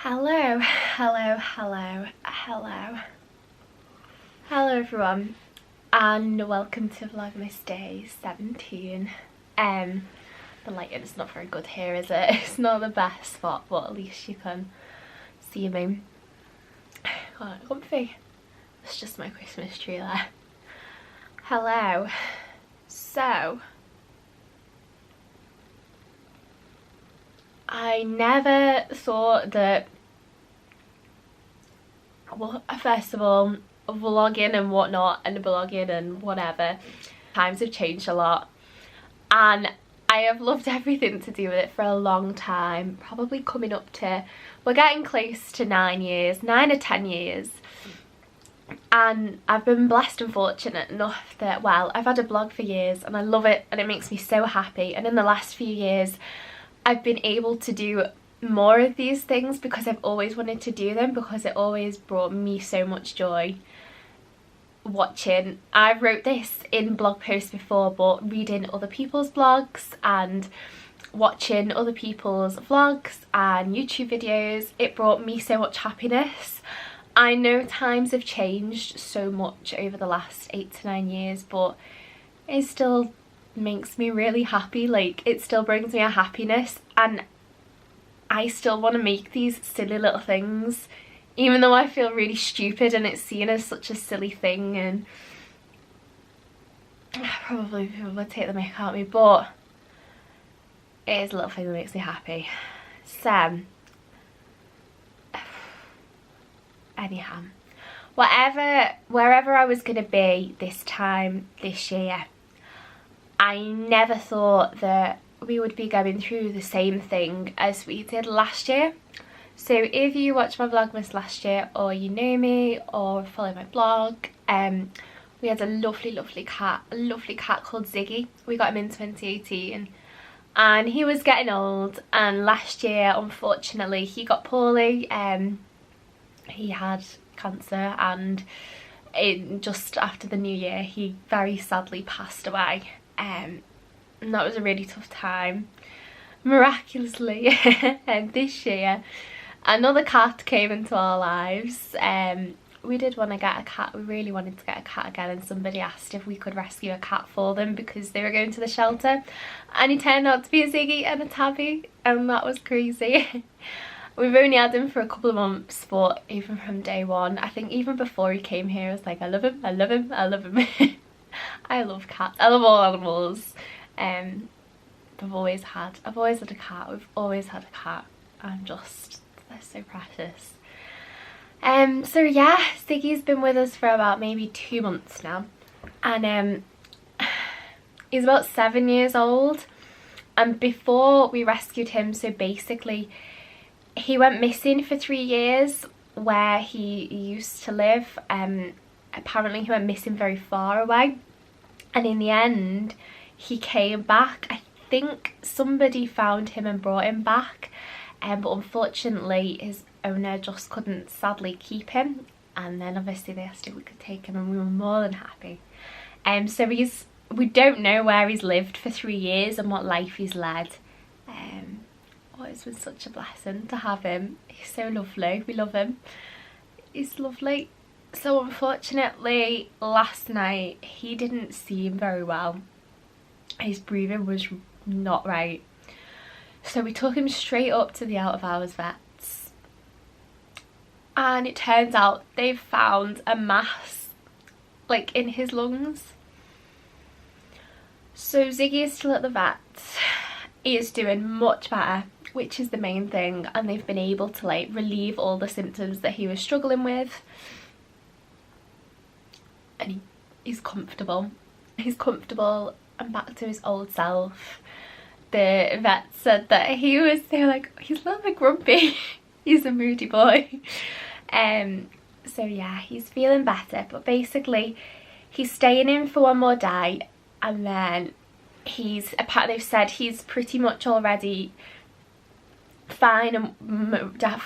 Hello, hello, hello, hello. Hello everyone and welcome to Vlogmas day 17. The lighting is not very good here, is it? It's not the best spot, but at least you can see me. Quite comfy. It's just my Christmas tree there. Hello. So, I never thought that, well, first of all, vlogging and whatnot and blogging and whatever, times have changed a lot and I have loved everything to do with it for a long time, probably coming up to, we're getting close to 9 or 10 years, and I've been blessed and fortunate enough that, well, I've had a blog for years and I love it and it makes me so happy, and in the last few years I've been able to do more of these things because I've always wanted to do them, because it always brought me so much joy watching. I wrote this in blog posts before, but reading other people's blogs and watching other people's vlogs and YouTube videos, it brought me so much happiness. I know times have changed so much over the last 8 to 9 years, but it still makes me really happy. Like, it still brings me a happiness, and I still want to make these silly little things, even though I feel really stupid and it's seen as such a silly thing, and probably people would take the mick out of me, but it is a little thing that makes me happy. So, anyhow, wherever I was going to be this time this year, I never thought that we would be going through the same thing as we did last year. So if you watched my Vlogmas last year, or you know me or follow my blog, we had a lovely cat called Ziggy. We got him in 2018 and he was getting old, and last year unfortunately he got poorly. He had cancer, and just after the new year he very sadly passed away, and that was a really tough time. Miraculously, and this year another cat came into our lives. We did want to get a cat, we really wanted to get a cat again, and somebody asked if we could rescue a cat for them because they were going to the shelter, and he turned out to be a Ziggy and a Tabby, and that was crazy. We've only had him for a couple of months, but even from day one, I think even before he came here, I was like, I love him, I love him, I love him. I love cats, I love all animals. I've always had a cat, we've always had a cat, and just, they're so precious. So yeah, Ziggy's been with us for about maybe 2 months now, and he's about 7 years old. And before we rescued him, so basically he went missing for 3 years where he used to live. Apparently he went missing very far away, and in the end he came back. I think somebody found him and brought him back, but unfortunately his owner just couldn't sadly keep him, and then obviously they asked if we could take him, and we were more than happy. So we don't know where he's lived for 3 years and what life he's led. Oh, it's been such a blessing to have him. He's so lovely, we love him, he's lovely. So unfortunately last night he didn't seem very well. His breathing was not right, so we took him straight up to the out of hours vets, and it turns out they've found a mass like in his lungs. So Ziggy is still at the vets, he is doing much better, which is the main thing, and they've been able to like relieve all the symptoms that he was struggling with, and he's comfortable and back to his old self. The vet said that he was so like, he's a little bit grumpy. He's a moody boy. So yeah, he's feeling better, but basically he's staying in for 1 more day, and then they've said he's pretty much already fine and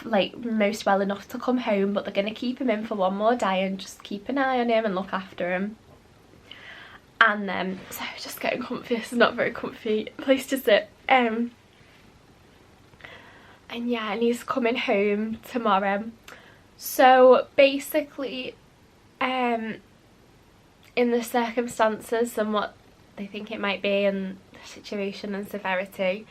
like most well enough to come home, but they're going to keep him in for 1 more day and just keep an eye on him and look after him. And then so just getting comfy. This is not a very comfy place to sit. And yeah, and he's coming home tomorrow. So basically, in the circumstances and what they think it might be and the situation and severity,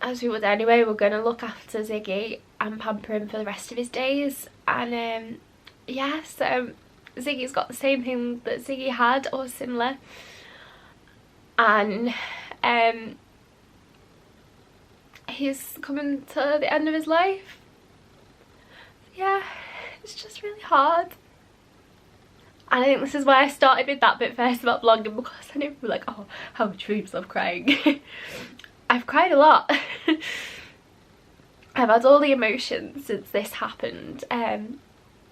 as we would anyway, we're going to look after Ziggy and pamper him for the rest of his days. And yeah, so Ziggy's got the same thing that Ziggy had or similar, and he's coming to the end of his life. Yeah, it's just really hard. And I think this is why I started with that bit first about vlogging, because I know people are like, oh, how much dreams of crying. I've cried a lot. I've had all the emotions since this happened, and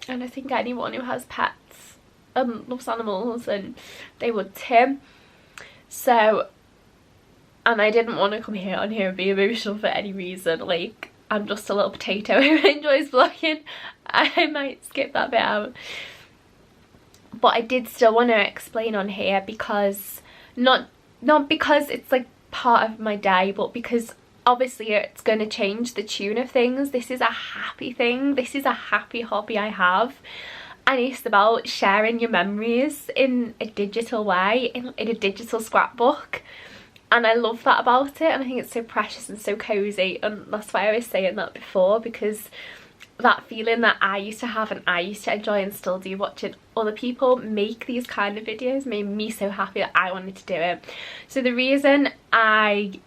I think anyone who has pets and loves animals, and they would too. So, and I didn't want to come here on here and be emotional for any reason. Like, I'm just a little potato who enjoys vlogging. I might skip that bit out. But I did still want to explain on here, because not because it's like part of my day, but because obviously it's going to change the tune of things. This is a happy thing. This is a happy hobby I have, and it's about sharing your memories in a digital way, in a digital scrapbook. And I love that about it, and I think it's so precious and so cozy, and that's why I was saying that before, because that feeling that I used to have and I used to enjoy and still do, watching other people make these kind of videos, made me so happy that I wanted to do it. So the reason I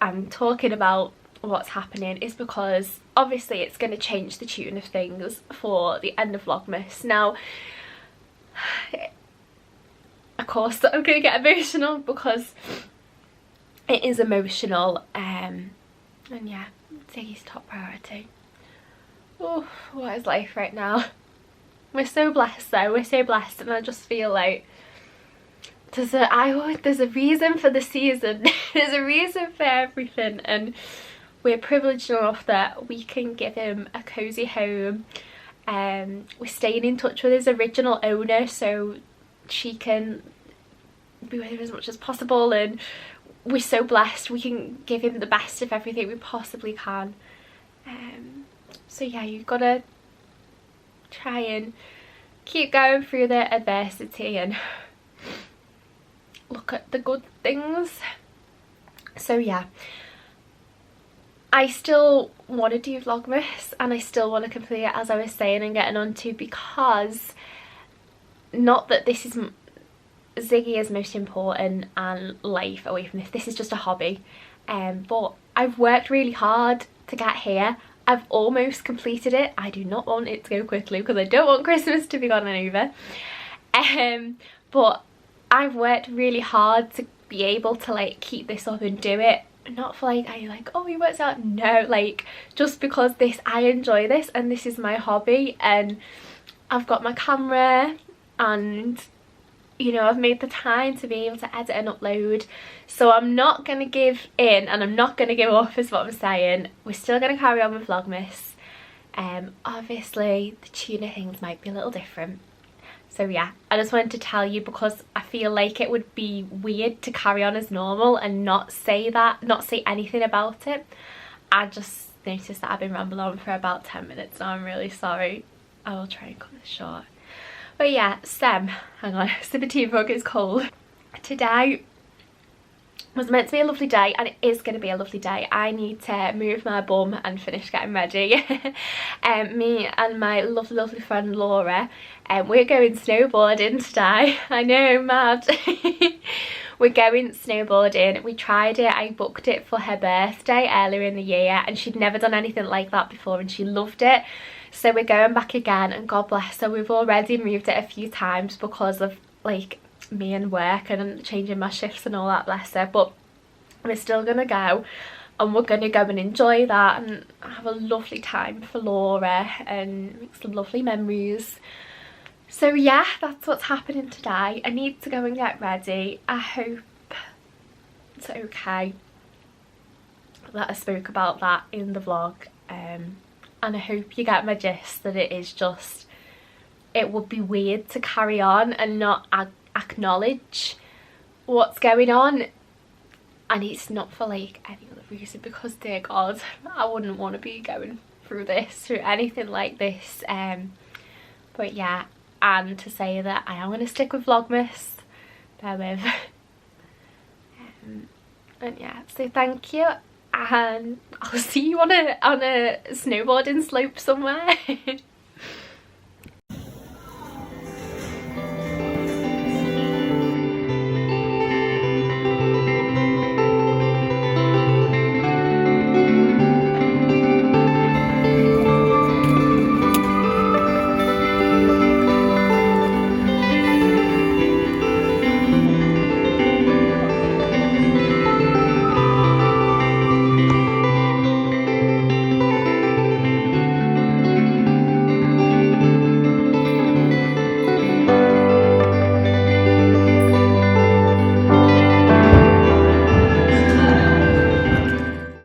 am talking about what's happening is because obviously it's going to change the tune of things for the end of Vlogmas. Now, of course I'm going to get emotional, because it is emotional, and yeah, Ziggy's top priority. Oh, what is life right now? We're so blessed though, we're so blessed, and I just feel like there's a reason for the season. There's a reason for everything, and we're privileged enough that we can give him a cozy home. We're staying in touch with his original owner, so she can be with him as much as possible, and we're so blessed we can give him the best of everything we possibly can. So yeah, you've got to try and keep going through the adversity and look at the good things. So yeah, I still want to do Vlogmas, and I still want to complete it, as I was saying and getting on to, because not that this is Ziggy is most important and life away from this is just a hobby, but I've worked really hard to get here. I've almost completed it. I do not want it to go quickly, because I don't want Christmas to be gone and over, but I've worked really hard to be able to like keep this up and do it. Not for like, I like, oh, he works out. No, like, just because I enjoy this, and this is my hobby, and I've got my camera, and you know, I've made the time to be able to edit and upload. So I'm not going to give in, and I'm not going to give up, is what I'm saying. We're still going to carry on with Vlogmas. Obviously the tune of things might be a little different. So yeah, I just wanted to tell you, because I feel like it would be weird to carry on as normal and not say anything about it. I just noticed that I've been rambling on for about 10 minutes now. I'm really sorry. I will try and cut this short. But yeah, hang on, sip of tea before it gets cold. Today was meant to be a lovely day, and it is going to be a lovely day. I need to move my bum and finish getting ready. Me and my lovely friend Laura, we're going snowboarding today. I know, mad. We're going snowboarding. We tried it, I booked it for her birthday earlier in the year, and she'd never done anything like that before, and she loved it. So we're going back again, and God bless her, we've already moved it a few times because of like me and work and changing my shifts and all that, bless her. But we're still gonna go, and we're gonna go and enjoy that and have a lovely time for Laura and make some lovely memories. So yeah, that's what's happening today. I need to go and get ready. I hope it's okay that I spoke about that in the vlog, and I hope you get my gist, that it would be weird to carry on and not acknowledge what's going on, and it's not for like any other reason, because dear God, I wouldn't want to be going through anything like this. But yeah, and to say that I am going to stick with Vlogmas, bear with. And yeah, so thank you, and I'll see you on a snowboarding slope somewhere.